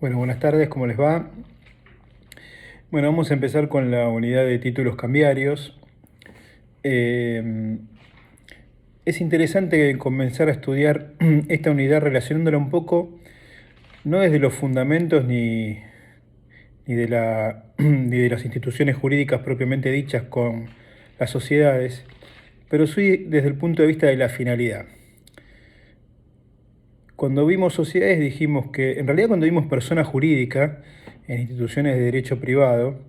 Bueno, buenas tardes, ¿cómo les va? Bueno, vamos a empezar con la unidad de títulos cambiarios. Es interesante comenzar a estudiar esta unidad relacionándola un poco, no desde los fundamentos ni de las instituciones jurídicas propiamente dichas con las sociedades, pero sí desde el punto de vista de la finalidad. Cuando vimos sociedades dijimos que, en realidad cuando vimos persona jurídica en instituciones de derecho privado,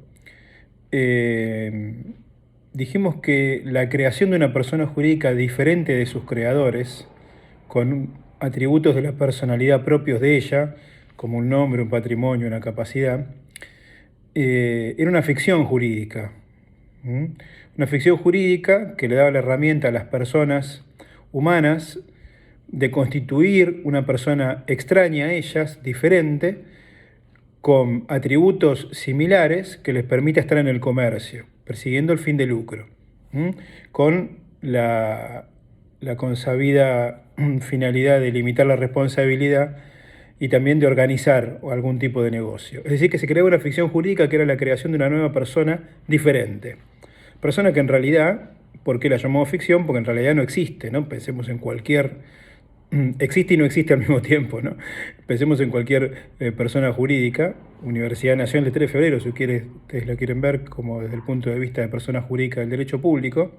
eh, dijimos que la creación de una persona jurídica diferente de sus creadores, con atributos de la personalidad propios de ella, como un nombre, un patrimonio, una capacidad, era una ficción jurídica. ¿Mm? Una ficción jurídica que le daba la herramienta a las personas humanas de constituir una persona extraña a ellas, diferente, con atributos similares que les permita estar en el comercio, persiguiendo el fin de lucro, con la consabida finalidad de limitar la responsabilidad y también de organizar algún tipo de negocio. Es decir, que se creaba una ficción jurídica que era la creación de una nueva persona diferente. Persona que en realidad, ¿por qué la llamamos ficción? Porque en realidad no existe, ¿no? Pensemos en cualquier existe y no existe al mismo tiempo, ¿no? Pensemos en cualquier persona jurídica, Universidad Nacional de 3 de Febrero, si ustedes la quieren ver como desde el punto de vista de persona jurídica del derecho público,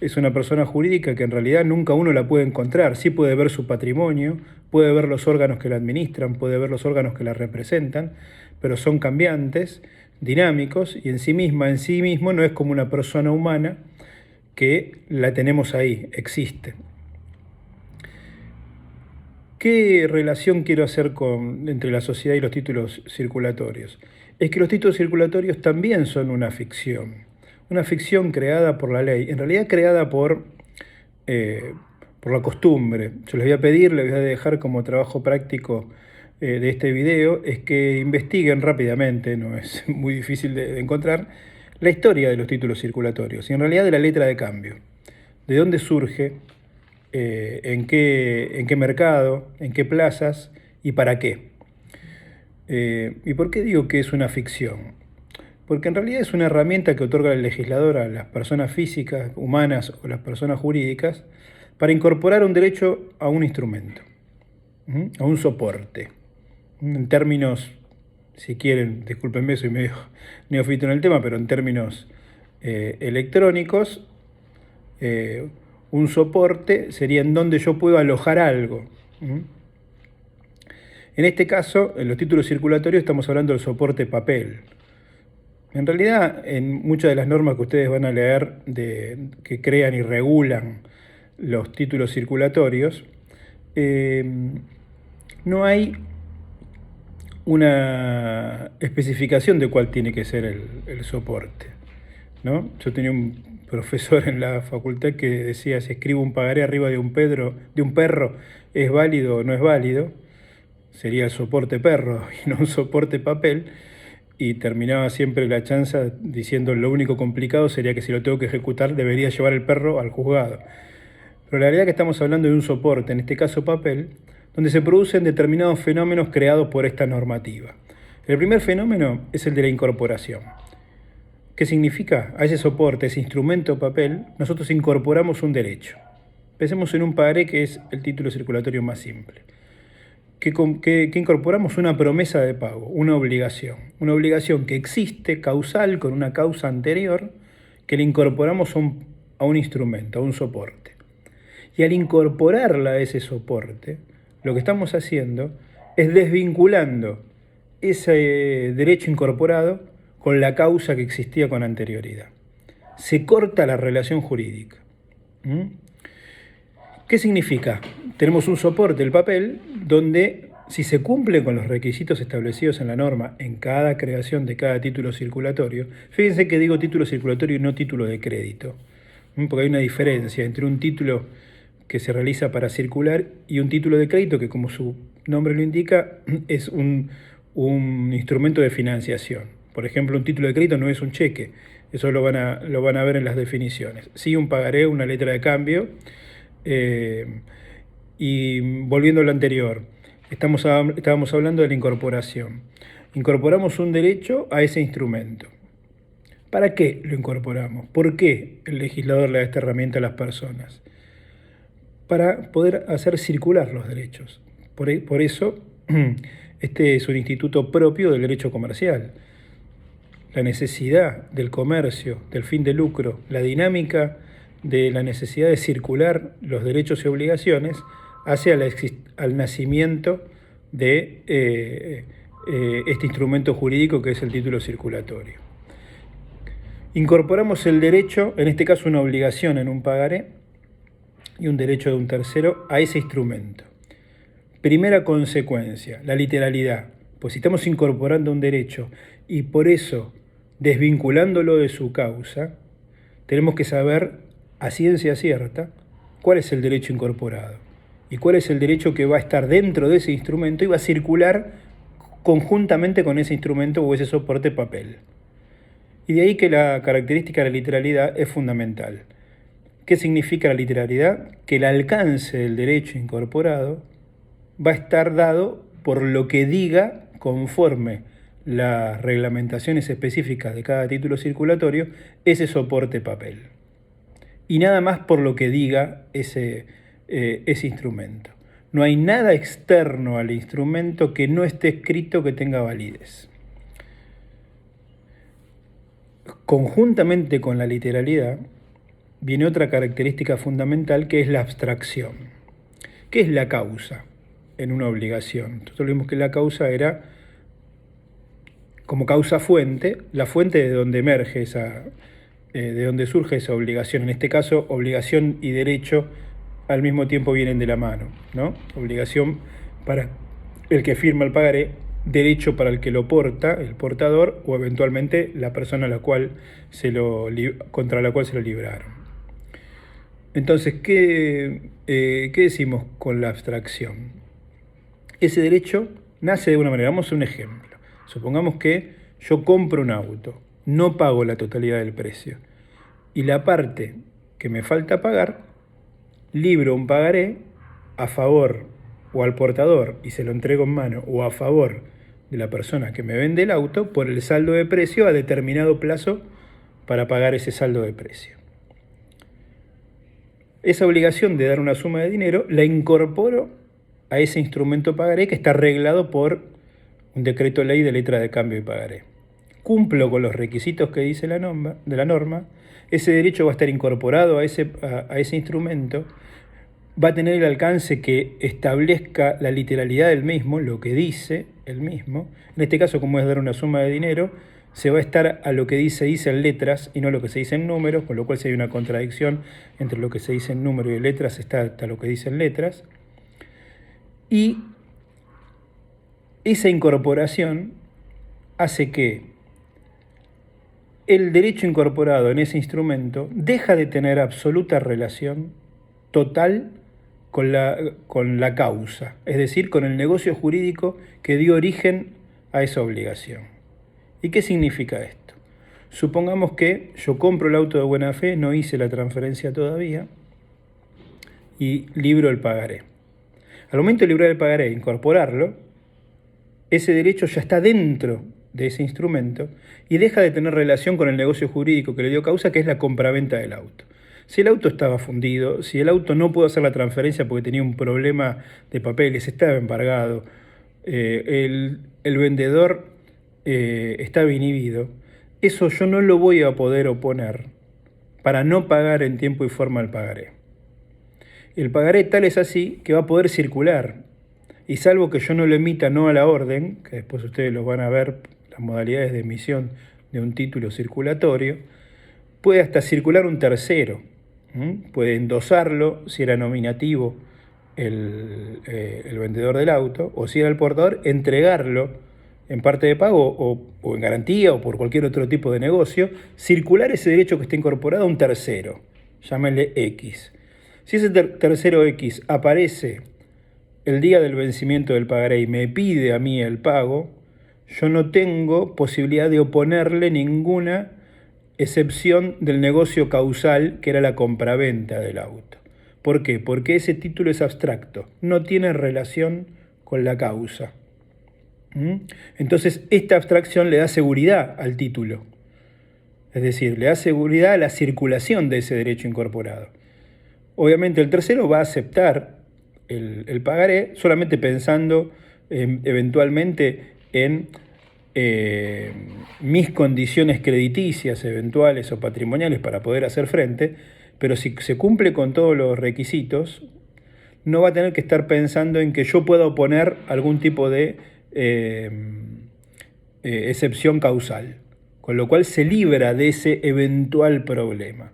es una persona jurídica que en realidad nunca uno la puede encontrar, sí puede ver su patrimonio, puede ver los órganos que la administran, puede ver los órganos que la representan, pero son cambiantes, dinámicos, y en sí mismo no es como una persona humana que la tenemos ahí, existe. ¿Qué relación quiero hacer entre la sociedad y los títulos circulatorios? Es que los títulos circulatorios también son una ficción creada por la ley, en realidad creada por la costumbre. Yo les voy a pedir, les voy a dejar como trabajo práctico de este video, es que investiguen rápidamente, no es muy difícil de encontrar, la historia de los títulos circulatorios y en realidad de la letra de cambio. ¿De dónde surge? En qué mercado, en qué plazas y para qué. ¿Y por qué digo que es una ficción? Porque en realidad es una herramienta que otorga el legislador a las personas físicas, humanas o las personas jurídicas para incorporar un derecho a un instrumento, a un soporte. En términos, si quieren, discúlpenme, soy medio neófito en el tema, pero en términos electrónicos, un soporte sería en donde yo puedo alojar algo. En este caso, en los títulos circulatorios estamos hablando del soporte papel. En realidad, en muchas de las normas que ustedes van a leer que crean y regulan los títulos circulatorios, no hay una especificación de cuál tiene que ser el soporte, ¿no? Yo tenía un profesor en la facultad que decía, si escribo un pagaré arriba de un perro, ¿es válido o no es válido? Sería el soporte perro y no un soporte papel, y terminaba siempre la chanza diciendo, lo único complicado sería que si lo tengo que ejecutar debería llevar el perro al juzgado. Pero la realidad es que estamos hablando de un soporte, en este caso papel, donde se producen determinados fenómenos creados por esta normativa. El primer fenómeno es el de la incorporación. ¿Qué significa? A ese soporte, ese instrumento papel, nosotros incorporamos un derecho. Pensemos en un pagaré, que es el título circulatorio más simple. Que incorporamos una promesa de pago, una obligación que existe causal con una causa anterior, que le incorporamos a un instrumento, a un soporte. Y al incorporarla a ese soporte, lo que estamos haciendo es desvinculando ese derecho incorporado con la causa que existía con anterioridad. Se corta la relación jurídica. ¿Qué significa? Tenemos un soporte, el papel, donde si se cumplen con los requisitos establecidos en la norma en cada creación de cada título circulatorio, fíjense que digo título circulatorio y no título de crédito, porque hay una diferencia entre un título que se realiza para circular y un título de crédito que, como su nombre lo indica, es un instrumento de financiación. Por ejemplo, un título de crédito no es un cheque, eso lo van a ver en las definiciones. Sí, un pagaré, una letra de cambio. Y volviendo a lo anterior, Estábamos hablando de la incorporación. Incorporamos un derecho a ese instrumento. ¿Para qué lo incorporamos? ¿Por qué el legislador le da esta herramienta a las personas? Para poder hacer circular los derechos. Por eso, este es un instituto propio del derecho comercial. La necesidad del comercio, del fin de lucro, la dinámica de la necesidad de circular los derechos y obligaciones hace al nacimiento de este instrumento jurídico que es el título circulatorio. Incorporamos el derecho, en este caso una obligación en un pagaré y un derecho de un tercero, a ese instrumento. Primera consecuencia, la literalidad. Pues si estamos incorporando un derecho y por eso desvinculándolo de su causa, tenemos que saber a ciencia cierta cuál es el derecho incorporado y cuál es el derecho que va a estar dentro de ese instrumento y va a circular conjuntamente con ese instrumento o ese soporte papel. Y de ahí que la característica de la literalidad es fundamental. ¿Qué significa la literalidad? Que el alcance del derecho incorporado va a estar dado por lo que diga conforme las reglamentaciones específicas de cada título circulatorio ese soporte papel. Y nada más por lo que diga ese instrumento. No hay nada externo al instrumento que no esté escrito que tenga validez. Conjuntamente con la literalidad viene otra característica fundamental que es la abstracción. ¿Qué es la causa en una obligación? Nosotros vimos que la causa era como causa fuente, la fuente de donde emerge de donde surge esa obligación. En este caso, obligación y derecho al mismo tiempo vienen de la mano, ¿no? Obligación para el que firma el pagaré, derecho para el que lo porta, el portador, o eventualmente la persona contra la cual se lo libraron. Entonces, ¿qué decimos con la abstracción? Ese derecho nace de una manera. Vamos a un ejemplo. Supongamos que yo compro un auto, no pago la totalidad del precio, y la parte que me falta pagar, libro un pagaré a favor o al portador y se lo entrego en mano, o a favor de la persona que me vende el auto por el saldo de precio a determinado plazo para pagar ese saldo de precio. Esa obligación de dar una suma de dinero la incorporo a ese instrumento pagaré que está arreglado por un decreto ley de letra de cambio y pagaré. Cumplo con los requisitos que dice la norma, ese derecho va a estar incorporado a ese instrumento, va a tener el alcance que establezca la literalidad del mismo, lo que dice el mismo. En este caso, como es dar una suma de dinero, se va a estar a lo que dice en letras y no a lo que se dice en números, con lo cual si hay una contradicción entre lo que se dice en números y letras, está hasta lo que dice en letras. Y esa incorporación hace que el derecho incorporado en ese instrumento deja de tener absoluta relación total con la causa, es decir, con el negocio jurídico que dio origen a esa obligación. ¿Y qué significa esto? Supongamos que yo compro el auto de buena fe, no hice la transferencia todavía y libro el pagaré. Al momento de librar el pagaré e incorporarlo, ese derecho ya está dentro de ese instrumento y deja de tener relación con el negocio jurídico que le dio causa, que es la compraventa del auto. Si el auto estaba fundido, si el auto no pudo hacer la transferencia porque tenía un problema de papeles, estaba embargado, el vendedor estaba inhibido, eso yo no lo voy a poder oponer para no pagar en tiempo y forma el pagaré. El pagaré tal es así que va a poder circular, y salvo que yo no lo emita no a la orden, que después ustedes los van a ver, las modalidades de emisión de un título circulatorio, puede hasta circular un tercero, puede endosarlo si era nominativo el vendedor del auto, o si era el portador, entregarlo en parte de pago o en garantía o por cualquier otro tipo de negocio, circular ese derecho que está incorporado a un tercero, llámenle X. Si ese tercero X aparece el día del vencimiento del pagaré y me pide a mí el pago, yo no tengo posibilidad de oponerle ninguna excepción del negocio causal que era la compraventa del auto. ¿Por qué? Porque ese título es abstracto, no tiene relación con la causa. Entonces, esta abstracción le da seguridad al título. Es decir, le da seguridad a la circulación de ese derecho incorporado. Obviamente el tercero va a aceptar el pagaré solamente pensando eventualmente en mis condiciones crediticias eventuales o patrimoniales para poder hacer frente, pero si se cumple con todos los requisitos, no va a tener que estar pensando en que yo pueda oponer algún tipo de excepción causal, con lo cual se libra de ese eventual problema.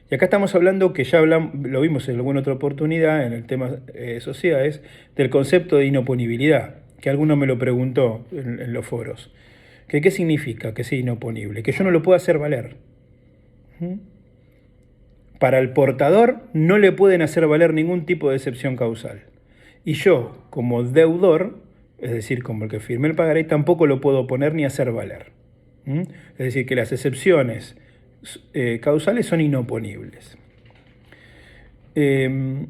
Y acá estamos hablando, que ya lo vimos en alguna otra oportunidad en el tema sociedades, del concepto de inoponibilidad, que alguno me lo preguntó en los foros. ¿Qué significa que sea inoponible? Que yo no lo puedo hacer valer. Para el portador no le pueden hacer valer ningún tipo de excepción causal. Y yo, como deudor, es decir, como el que firme el pagaré, tampoco lo puedo poner ni hacer valer. Es decir, que las excepciones causales son inoponibles. Este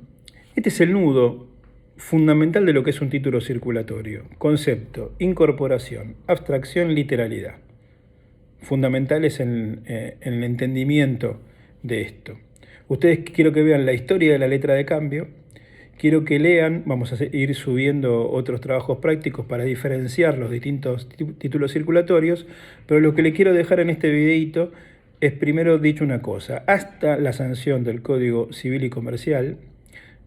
es el nudo fundamental de lo que es un título circulatorio. Concepto, incorporación, abstracción, literalidad. Fundamentales en el entendimiento de esto. Ustedes quiero que vean la historia de la letra de cambio. Quiero que lean, vamos a ir subiendo otros trabajos prácticos para diferenciar los distintos títulos circulatorios, pero lo que le quiero dejar en este videito es primero dicho una cosa. Hasta la sanción del Código Civil y Comercial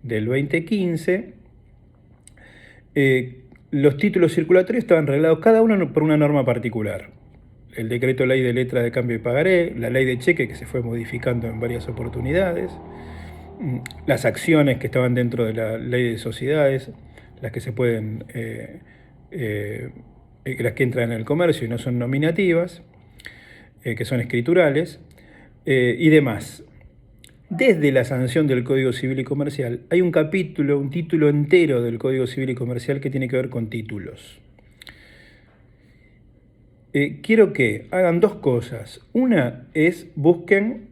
del 2015, los títulos circulatorios estaban reglados cada uno por una norma particular. El decreto ley de letra de cambio y pagaré, la ley de cheque que se fue modificando en varias oportunidades, las acciones que estaban dentro de la ley de sociedades, las que se pueden, las que entran en el comercio y no son nominativas, que son escriturales, y demás. Desde la sanción del Código Civil y Comercial hay un capítulo, un título entero del Código Civil y Comercial que tiene que ver con títulos. Quiero que hagan dos cosas. Una es busquen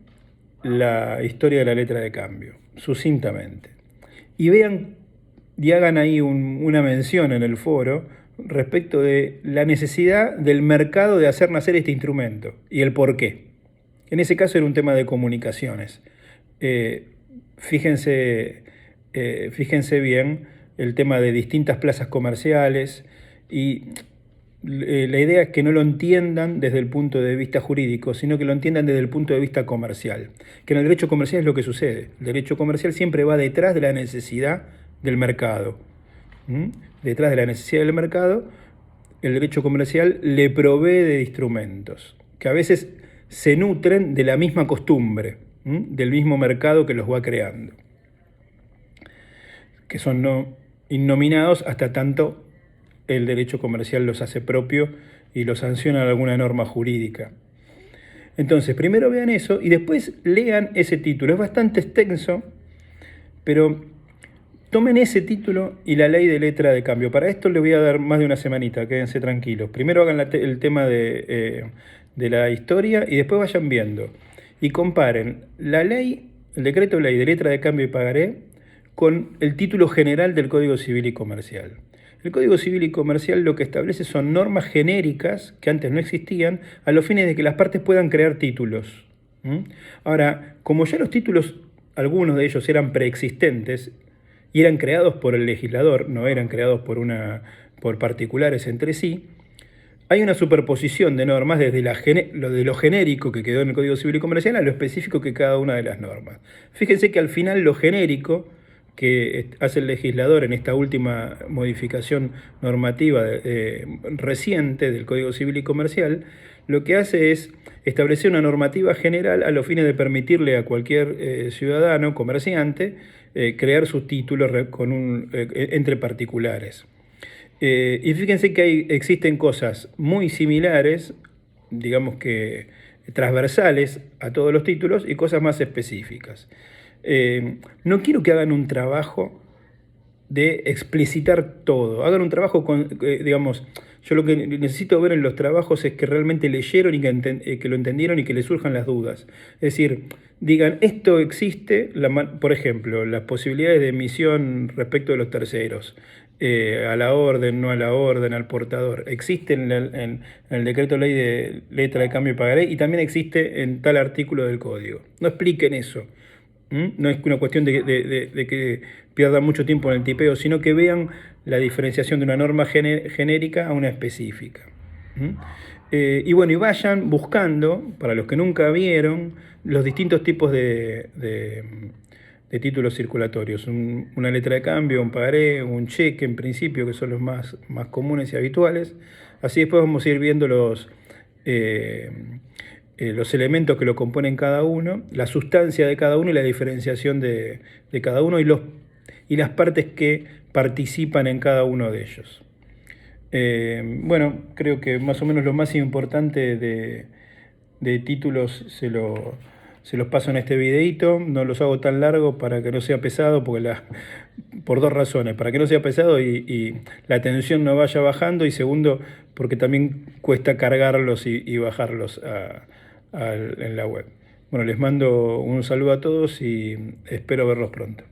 la historia de la letra de cambio, sucintamente, y vean y hagan ahí una mención en el foro respecto de la necesidad del mercado de hacer nacer este instrumento y el por qué. En ese caso era un tema de comunicaciones. Fíjense bien el tema de distintas plazas comerciales y la idea es que no lo entiendan desde el punto de vista jurídico, sino que lo entiendan desde el punto de vista comercial. Que en el derecho comercial es lo que sucede. El derecho comercial siempre va detrás de la necesidad del mercado. Detrás de la necesidad del mercado, el derecho comercial le provee de instrumentos que a veces se nutren de la misma costumbre, del mismo mercado que los va creando, que son no innominados hasta tanto el derecho comercial los hace propio y los sanciona en alguna norma jurídica. Entonces, primero vean eso y después lean ese título. Es bastante extenso, pero tomen ese título y la ley de letra de cambio. Para esto les voy a dar más de una semanita, quédense tranquilos. Primero hagan el tema de la historia y después vayan viendo. Y comparen la ley, el decreto ley de letra de cambio y pagaré con el título general del Código Civil y Comercial. El Código Civil y Comercial lo que establece son normas genéricas que antes no existían a los fines de que las partes puedan crear títulos. Ahora, como ya los títulos, algunos de ellos eran preexistentes y eran creados por el legislador, no eran creados por particulares entre sí, hay una superposición de normas desde lo genérico que quedó en el Código Civil y Comercial a lo específico que cada una de las normas. Fíjense que al final lo genérico que hace el legislador en esta última modificación normativa reciente del Código Civil y Comercial, lo que hace es establecer una normativa general a los fines de permitirle a cualquier ciudadano, comerciante, crear sus títulos entre particulares. Y fíjense que existen cosas muy similares, digamos que transversales a todos los títulos y cosas más específicas. No quiero que hagan un trabajo de explicitar todo, hagan un trabajo digamos, yo lo que necesito ver en los trabajos es que realmente leyeron y que lo entendieron y que les surjan las dudas. Es decir, digan, esto existe, por ejemplo, las posibilidades de emisión respecto de los terceros, a la orden, no a la orden, al portador. Existe en el decreto ley de letra de cambio y pagaré y también existe en tal artículo del código. No expliquen eso. No es una cuestión de que pierdan mucho tiempo en el tipeo, sino que vean la diferenciación de una norma genérica a una específica. Y bueno, y vayan buscando, para los que nunca vieron, los distintos tipos de títulos circulatorios. Una letra de cambio, un pagaré, un cheque en principio, que son los más comunes y habituales. Así después vamos a ir viendo los elementos que lo componen cada uno, la sustancia de cada uno y la diferenciación de cada uno y las partes que participan en cada uno de ellos. Bueno, creo que más o menos lo más importante de títulos se los paso en este videito. No los hago tan largos para que no sea pesado, por dos razones: para que no sea pesado y la atención no vaya bajando, y segundo, porque también cuesta cargarlos y bajarlos en la web. Bueno, les mando un saludo a todos y espero verlos pronto.